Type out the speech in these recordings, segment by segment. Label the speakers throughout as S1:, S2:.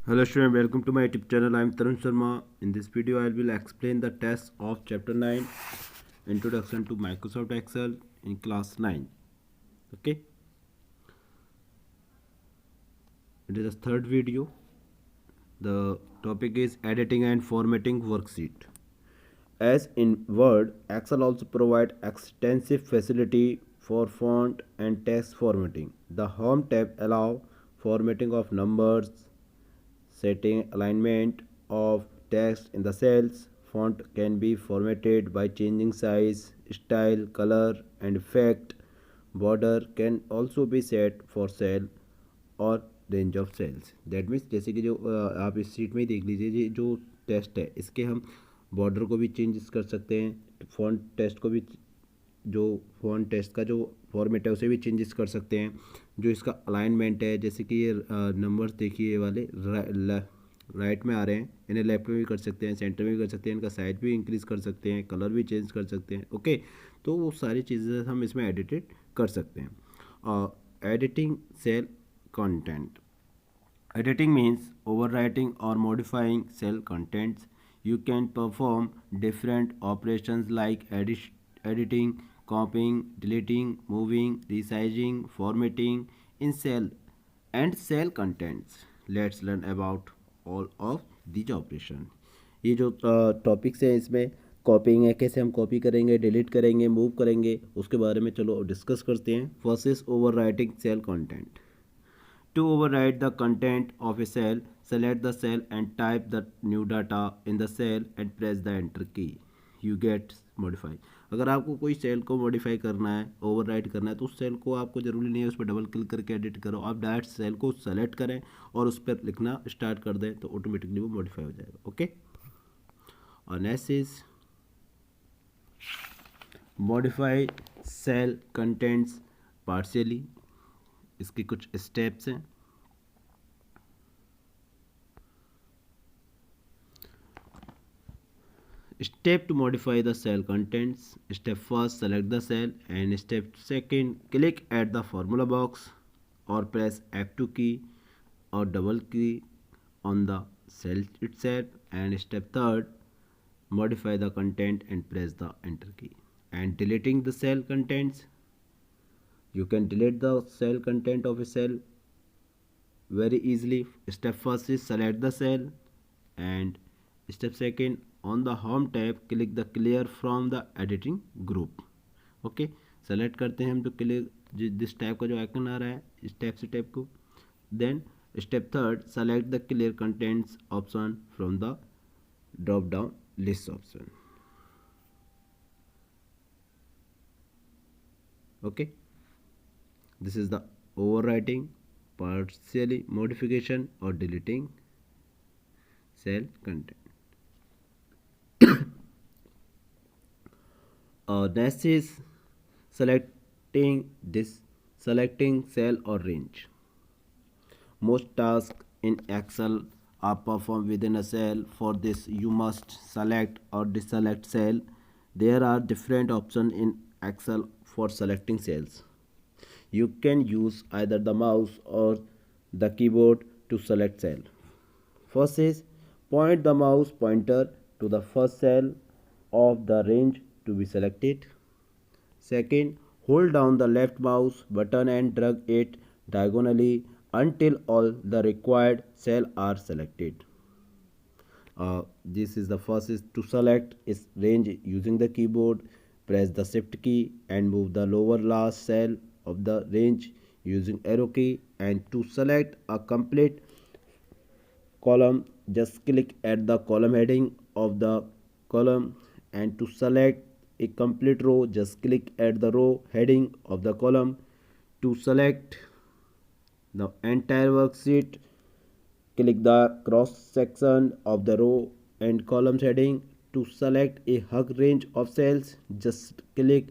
S1: Hello student, welcome to my YouTube channel. I am Tarun Sharma. In this video, I will explain the test of chapter 9, Introduction to Microsoft Excel in class 9. Okay, it is the third video. The topic is editing and formatting worksheet. As in Word, Excel also provides extensive facility for font and text formatting. The Home tab allows formatting of numbers, setting alignment of text in the cells. Font can be formatted by changing size, style, color, and effect. Border can also be set for cell और range of cells that means जैसे कि जो आप इस seat में ही देख लीजिए ये जो टेस्ट है इसके हम बॉर्डर को भी चेंजेस कर सकते हैं फॉन्ट टेस्ट को भी जो फॉन्ट टेस्ट का जो फॉर्मेट है उसे भी चेंजेस कर सकते हैं जो इसका अलाइनमेंट है जैसे कि ये नंबर्स देखिए ये वाले राइट में आ रहे हैं इन्हें लेफ्ट में भी कर सकते हैं सेंटर में भी कर सकते हैं इनका साइज भी इंक्रीज़ कर सकते हैं कलर भी चेंज कर सकते हैं ओके तो वो सारी चीज़ें हम इसमें एडिटेड कर सकते हैं editing cell content. Editing means overwriting or modifying cell contents. You can perform different operations like editing, copying, deleting, moving, resizing, formatting in cell and cell contents. Let's learn about all of these operations. ये जो topics हैं इसमें कॉपिंग है कैसे हम copy करेंगे delete करेंगे move करेंगे उसके बारे में चलो डिस्कस करते हैं first is overwriting cell content. To override the content of a cell, select the cell and type the new data in the cell and press the enter key. You get modify. अगर आपको कोई cell को modify करना है override करना है तो उस सेल को आपको ज़रूरी नहीं है उस पर डबल क्लिक करके एडिट करो आप डायरेक्ट सेल को सेलेक्ट करें और उस पर लिखना स्टार्ट कर दें तो ऑटोमेटिकली वो मॉडिफाई हो जाएगा ओके. और next is modify cell contents partially. इसके कुछ स्टेप्स हैं. Step to modify the cell contents. Step first, select the cell and step second, click at the formula box or press F2 key or double key on the cell itself and step third, modify the content and press the enter key. And deleting the cell contents, you can delete the cell content of a cell very easily. Step first is select the cell and step second on the home tab click the clear from the editing group. Okay select करते हैं हम तो clear जिस type का जो icon आ रहा है इस टाइप से टाइप को. Then step third select the clear contents option from the drop down list option. Okay this is the overwriting, partially modification or deleting cell content. Next is selecting cell or range. Most tasks in Excel are performed within a cell. For this, you must select or deselect cell. There are different options in Excel for selecting cells. You can use either the mouse or the keyboard to select cell. First is point the mouse pointer to the first cell of the range to be selected. Second, hold down the left mouse button and drag it diagonally until all the required cells are selected. This is the first is to select its range using the keyboard. Press the shift key and move the lower last cell of the range using arrow key, and to select a complete column just click at the column heading of the column, and to select a complete row just click at the row heading of the column. To select the entire worksheet click the cross section of the row and columns heading. To select a hug range of cells just click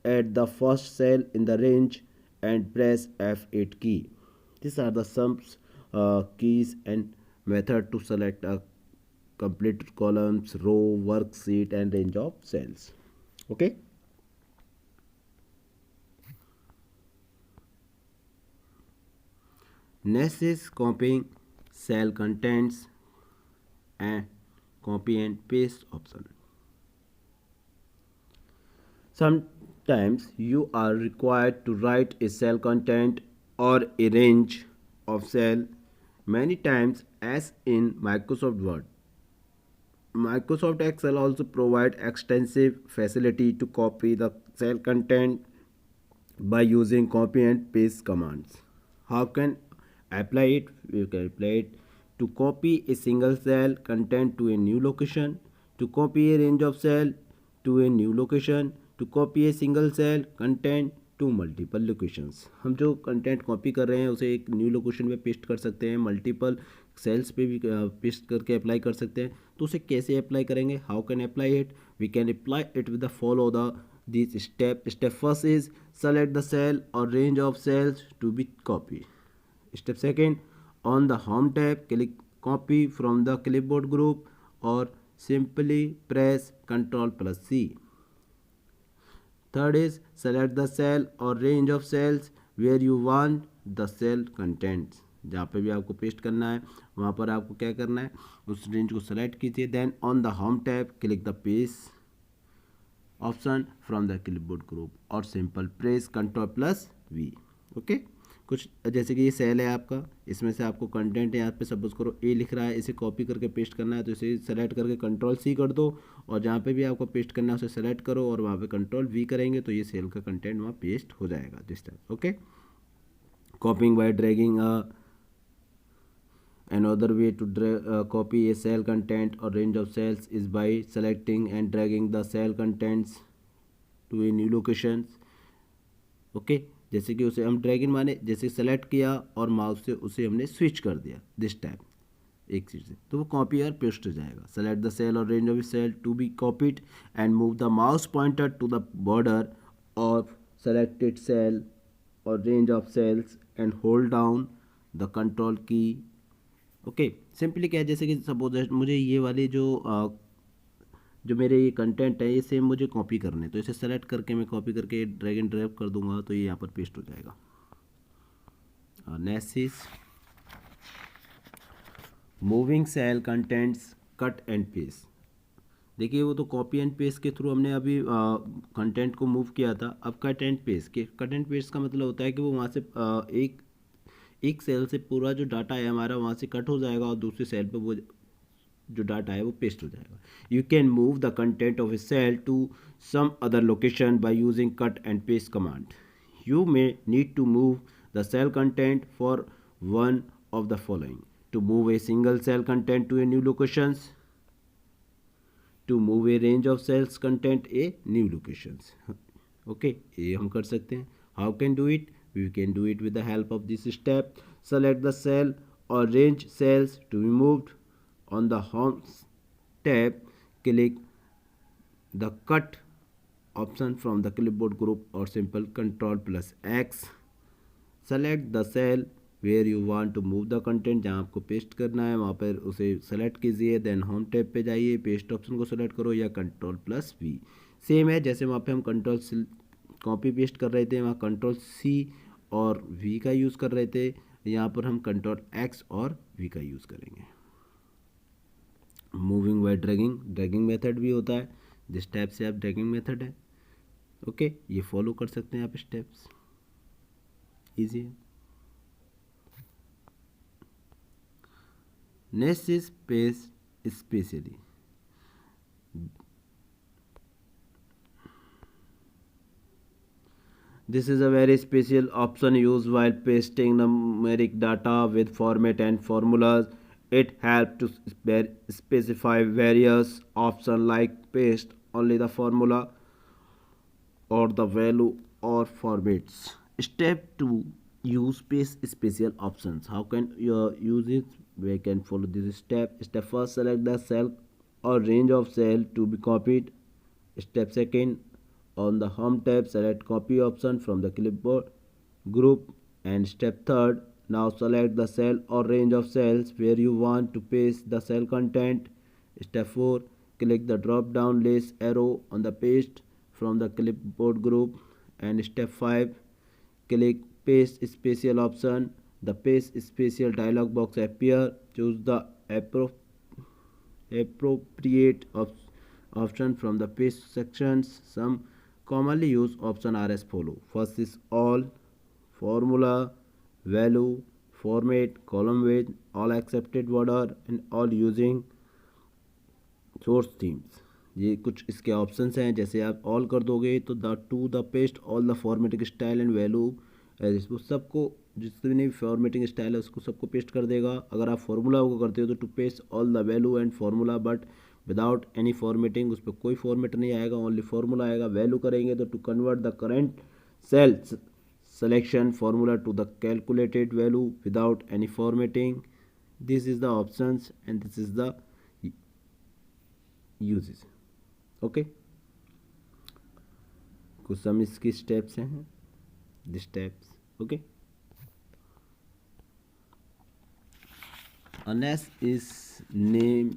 S1: at the first cell in the range and press F8 key. These are the some keys and method to select a complete columns, row, worksheet and range of cells. Okay. Next is copying cell contents and copy and paste option. Sometimes you are required to write a cell content or a range of cell many times as in Microsoft Word. Microsoft Excel also provide extensive facility to copy the cell content by using copy and paste commands. How can apply it? You can apply it to copy a single cell content to a new location, to copy a range of cell to a new location, to copy a single cell content to multiple locations. हम जो content copy कर रहे हैं उसे एक new location पे paste कर सकते हैं, मल्टीपल सेल्स पे भी पेस्ट करके अप्लाई कर सकते हैं. तो उसे कैसे अप्लाई करेंगे? How can apply it? We can apply it with the follow the this step. Step first is select the cell or range of cells to be copied. Step second, on the home tab click copy from the clipboard group or simply press Ctrl+C. Third is select the cell or range of cells where you want the cell contents. जहाँ पे भी आपको paste करना है वहाँ पर आपको क्या करना है, उस रेंज को सेलेक्ट कीजिए. Then on the home tab click the paste option from the clipboard group और सिंपल प्रेस Ctrl+V. ओके. कुछ जैसे कि ये सेल है आपका, इसमें से आपको कंटेंट यहाँ पे सपोज करो ए लिख रहा है, इसे कॉपी करके पेस्ट करना है तो इसे सेलेक्ट करके Ctrl+C कर दो और जहाँ पे भी आपको पेस्ट करना है उसे सेलेक्ट करो और वहाँ पे Ctrl+V करेंगे तो ये सेल का कंटेंट वहाँ पेस्ट हो जाएगा this time. Okay. कॉपिंग bye dragging another way to copy a cell content or range of cells is by selecting and dragging the cell contents to a new locations. Okay. जैसे कि उसे हम dragging माने जैसे select किया और mouse से उसे हमने स्विच कर दिया दिस टाइम एक चीज़ से, तो वो कॉपी और पेस्ट हो जाएगा. सेलेक्ट द सेल और range of cell to be copied and move the mouse pointer to the border of selected cell और range of cells and hold down the control key. Okay. Simply क्या है, जैसे कि suppose मुझे ये वाली जो मेरे ये कंटेंट है ये सेम मुझे कॉपी करने, तो इसे सेलेक्ट करके मैं कॉपी करके ड्रैग एंड ड्रॉप कर दूंगा तो ये यहाँ पर पेस्ट हो जाएगा. Next is moving cell contents cut and paste. देखिए वो तो कॉपी एंड पेस्ट के थ्रू हमने अभी कंटेंट को मूव किया था. अब कट एंड पेस्ट का मतलब होता है कि वो वहाँ से एक सेल से पूरा जो डाटा है हमारा वहाँ से कट हो जाएगा और दूसरे सेल पे वो जो डाटा है वो पेस्ट हो जाएगा. You can move the content of a cell to some other location by using cut and paste command. You may need to move the cell content for one of the following. To move a single cell content to a new locations, to move a range of cells content a new locations. Okay. ये हम कर सकते हैं. How can do it? We can do it with the help of this step. Select the cell or range cells to be moved. On the home tab click the cut option from the clipboard group or simple Ctrl+X. Select the cell where you want to move the content. जहाँ आपको paste करना है वहाँ पर उसे select कीजिए. Then home tab पे जाइए, पेस्ट ऑप्शन को सेलेक्ट करो या Ctrl+V. सेम है जैसे वहाँ पे हम कंट्रोल कॉपी पेस्ट कर रहे थे, वहाँ Ctrl+C और V का यूज़ कर रहे थे, यहाँ पर हम Ctrl+X और V का यूज़ करेंगे. मूविंग बाय ड्रैगिंग मेथड भी होता है. जिस टाइप से आप ड्रैगिंग मेथड है ओके ये फॉलो कर सकते हैं आप स्टेप्स. ईजी है. Next is paste specially. This is a very special option used while pasting numeric data with format and formulas. It helps to specify various options like paste only the formula or the value or formats. Step 2. Use paste special options. How can you use it? We can follow this step. Step first, select the cell or range of cell to be copied. Step second, on the home tab select copy option from the clipboard group. And step third, now select the cell or range of cells where you want to paste the cell content. Step 4, click the drop down list arrow on the paste from the clipboard group. And step 5, click paste special option. the page special dialog box appear. Choose the appropriate option from the page sections. Some commonly used options are as follow. First is all, formula, value, format, column width, all accepted border, and all using source themes. ये कुछ इसके options हैं। जैसे आप all कर दोगे तो the paste all the formatting style and value, वो सबको जितने भी फॉर्मेटिंग स्टाइल है उसको सबको पेस्ट कर देगा। अगर आप फार्मूला को करते हो तो to paste all the value and formula but without any formatting, उस पर कोई फॉर्मेट नहीं आएगा, ओनली फार्मूला आएगा। वैल्यू करेंगे तो to convert the current cell selection formula to the calculated value without any formatting. This is the options and this is the uses. Okay, कुछ सम इसकी स्टेप्स हैं, the steps. Okay, next is naming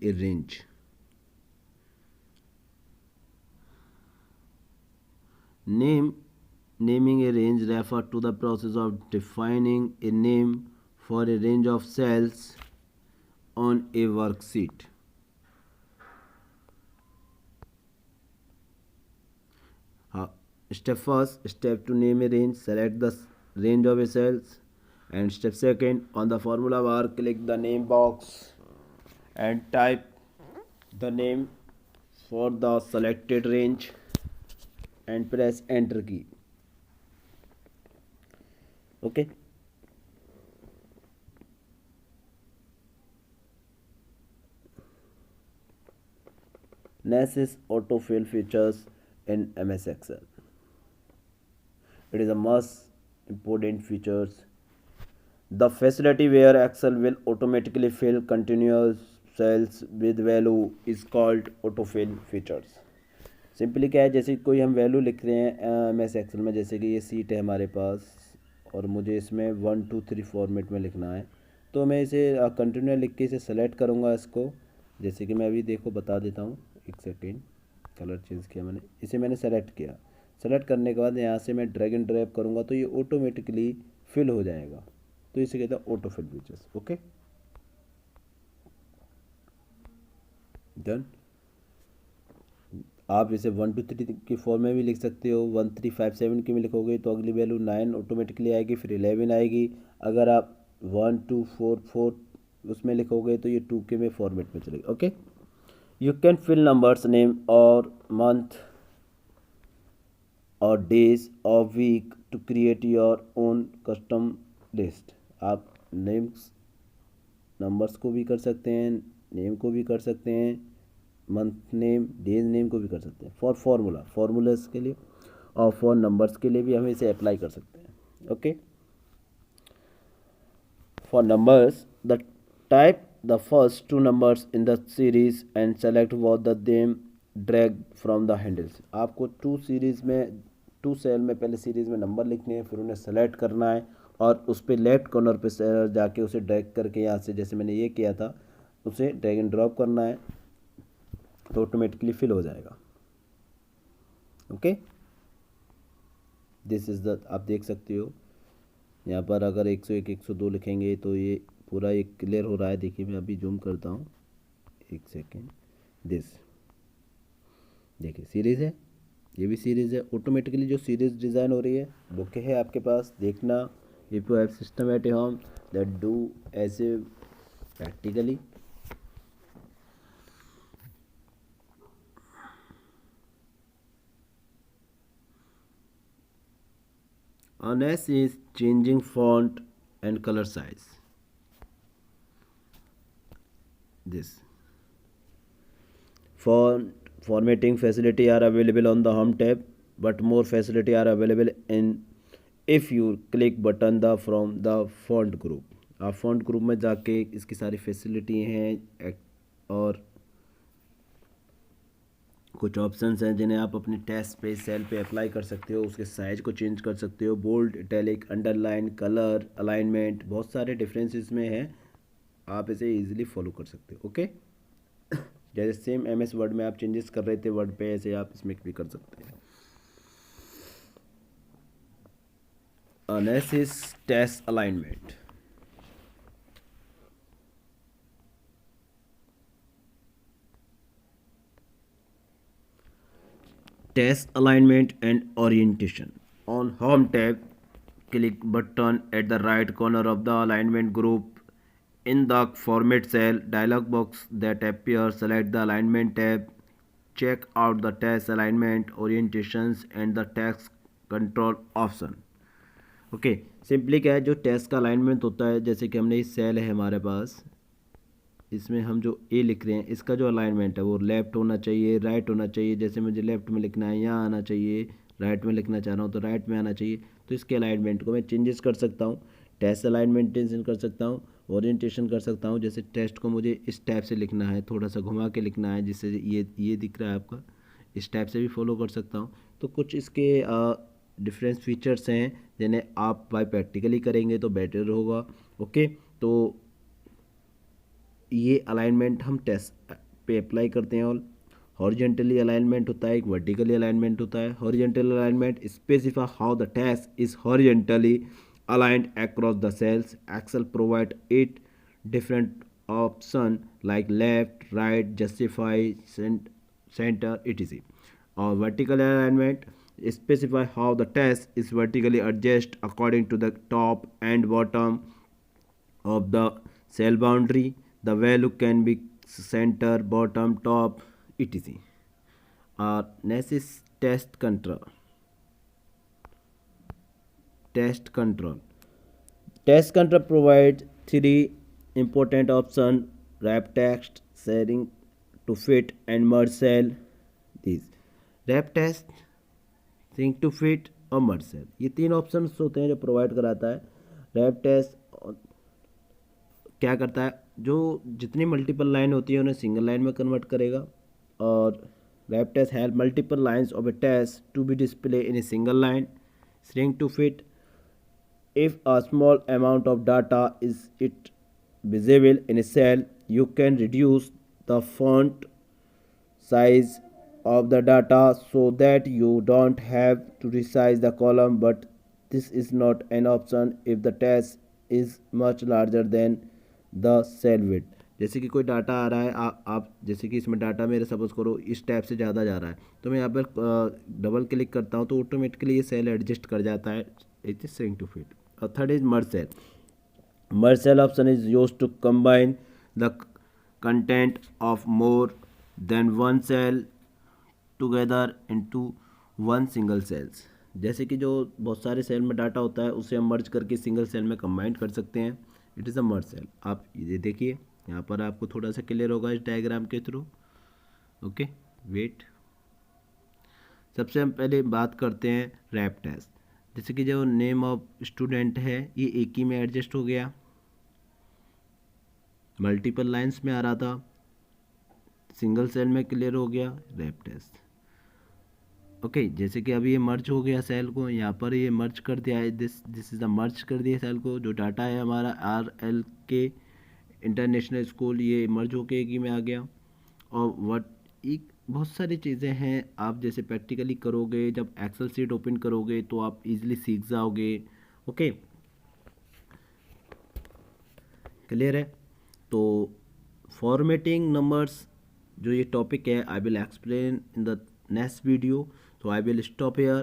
S1: a range. Naming a range refers to the process of defining a name for a range of cells on a worksheet. Step first, step to name a range, select the range of a cells, and step second, on the formula bar click the name box and type the name for the selected range and press enter key. Okay, next is autofill features in MS Excel. It is a most important features. The facility where Excel will automatically fill continuous cells with value is called autofill features. Simply क्या है, जैसे कोई हम value लिख रहे हैं MS Excel में, जैसे कि ये सीट है हमारे पास और मुझे इसमें 1 2 3 फॉर्मेट में लिखना है, तो मैं इसे कंटिन्यू लिख के इसे सेलेक्ट करूँगा इसको। जैसे कि मैं अभी देखो बता देता हूँ, एक सेकेंड, कलर चेंज किया मैंने, इसे मैंने सेलेक्ट किया। सेलेक्ट करने के बाद यहाँ से मैं ड्रैग एंड ड्रैप करूँगा तो ये ऑटोमेटिकली फिल हो जाएगा। तो इसे कहते हैं auto fill features. Okay, done. आप इसे 1 2 3 की फॉर्म में भी लिख सकते हो। 1 3 5 7 की में लिखोगे तो अगली वैल्यू 9 ऑटोमेटिकली आएगी, फिर 11 आएगी। अगर आप 1 2 4 4 उसमें लिखोगे तो ये 2 के में फॉर्मेट में चलेगी। Okay, you can fill numbers, name और मंथ और days of week to create your own custom list. आप नेम्स नंबर्स को भी कर सकते हैं, नेम को भी कर सकते हैं, मंथ नेम डेज नेम को भी कर सकते हैं। फॉर फॉर्मूलाज के लिए और फॉर नंबर्स के लिए भी हम इसे अप्लाई कर सकते हैं। Okay, for numbers the type the first 2 numbers in the series and select what the them drag from the handles. आपको 2 सीरीज में 2 सेल में पहले सीरीज में नंबर लिखने हैं, फिर उन्हें सेलेक्ट करना है और उस पर लेफ्ट कॉर्नर पे जाके उसे ड्रैग करके यहाँ से, जैसे मैंने ये किया था, उसे ड्रैग एंड ड्रॉप करना है तो ऑटोमेटिकली फिल हो जाएगा। ओके, दिस इज द, आप देख सकते हो यहाँ पर अगर 101 102 लिखेंगे तो ये पूरा एक क्लियर हो रहा है। देखिए मैं अभी जूम करता हूँ, एक सेकेंड, दिस देखिए सीरीज़ है, ये भी सीरीज़ है। ऑटोमेटिकली जो सीरीज़ डिज़ाइन हो रही है बुक है आपके पास, देखना। If you have system at home that do as a practically. Next is changing font and color size. This font formatting facility are available on the home tab, but more facility are available in if you click button the from the font group. आप font group में जाके इसकी सारी facility हैं और कुछ options हैं जिन्हें आप अपने टेक्स्ट पे सेल पे अप्लाई कर सकते हो। उसके साइज को चेंज कर सकते हो, bold, italic, underline, colour, alignment, बहुत सारे डिफरेंसेस में हैं। आप इसे इजीली फॉलो कर सकते हो। ओके, जैसे सेम MS वर्ड में आप चेंजेस कर रहे थे वर्ड पे, ऐसे आप इसमें भी कर सकते हैं। Next is test alignment. Test alignment and orientation. On Home tab, click button at the right corner of the alignment group. In the Format cell dialog box that appears, select the Alignment tab. Check out the Test Alignment, Orientations and the Text Control option. Okay simply क्या है, जो test का alignment होता है, जैसे कि हमने इस सेल है हमारे पास, इसमें हम जो ए लिख रहे हैं इसका जो अलाइनमेंट है वो लेफ़्ट होना चाहिए, राइट होना चाहिए। जैसे मुझे लेफ़्ट में लिखना है यहाँ आना चाहिए, राइट में लिखना चाह रहा हूँ तो राइट में आना चाहिए। तो इसके अलाइनमेंट को मैं चेंजेस कर सकता हूँ, टेस्ट अलाइनमेंटेशन कर सकता हूँ, ओरिएंटेशन कर सकता हूँ। जैसे टेस्ट को मुझे इस टाइप से लिखना है, थोड़ा सा घुमा के लिखना है, जिससे ये दिख रहा है आपका, इस टाइप से भी फॉलो कर सकता हूँ। तो कुछ इसके डिफरेंस फीचर्स हैं जिन्हें आप बाय प्रैक्टिकली करेंगे तो बेटर होगा। ओके, तो ये अलाइनमेंट हम टेस्ट पे अप्लाई करते हैं। और हॉरिजेंटली अलाइनमेंट होता है, एक वर्टिकली अलाइनमेंट होता है। Horizontal alignment specify how the text is horizontally aligned across the cells. Excel provide 8 different options like left, right, justify, center, etc. Or vertical alignment specify how the test is vertically adjusted according to the top and bottom of the cell boundary. The value can be center, bottom, top, etc. Next is test control. Test control. Test control provides three important options: wrap text, setting to fit, and merge cell. These wrap text, sync to fit और merge cell, ये तीन options होते हैं जो provide कराता है rap test. क्या करता है, जो जितनी मल्टीपल लाइन होती है उन्हें सिंगल लाइन में कन्वर्ट करेगा। और wrap text help multiple lines of a text to be display in a single line. Shrink to fit, if a small amount of data is visible in a cell, you can reduce the font size of the data so that you don't have to resize the column, but this is not an option if the text is much larger than the cell width. जैसे कि कोई data आ रहा है, आप जैसे कि इसमें data मेरे सपोज करो इस टैब से ज़्यादा जा रहा है, तो मैं यहाँ पर डबल क्लिक करता हूँ तो ऑटोमेटिकली ये सेल एडजस्ट कर जाता है। It is saying to fit. और third is merge cell. Merge cell option is used to combine the content of more than one cell together into one single cells. जैसे कि जो बहुत सारे सेल में डाटा होता है उसे हम मर्ज करके सिंगल सेल में कंबाइन कर सकते हैं. It is a merge cell. आप ये देखिए यहाँ पर आपको थोड़ा सा क्लियर होगा इस डायग्राम के थ्रू. Okay wait. सबसे हम पहले बात करते हैं रैप टेस्ट. जैसे कि जो नेम ऑफ स्टूडेंट है ये एक ही में एडजस्ट हो गया, मल्टीपल लाइंस में आ रहा था, सिंगल सेल में क्लियर हो गया रैप टेस्ट. ओके जैसे कि अभी ये मर्ज हो गया सेल को, यहाँ पर ये मर्ज कर दिया है, दिस इज़ द मर्ज कर दिया सेल को. जो डाटा है हमारा RLK इंटरनेशनल स्कूल, ये मर्ज होके एक ही में आ गया. और एक बहुत सारी चीज़ें हैं, आप जैसे प्रैक्टिकली करोगे, जब एक्सेल शीट ओपन करोगे तो आप इजीली सीख जाओगे. ओके क्लियर है. तो फॉर्मेटिंग नंबर्स जो ये टॉपिक है I will explain in the next video. So I will stop here.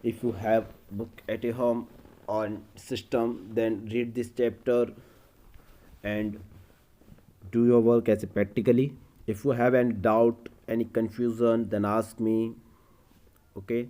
S1: If you have book at a home on system, then read this chapter and do your work as a practically. If you have any doubt, any confusion, then ask me. Okay.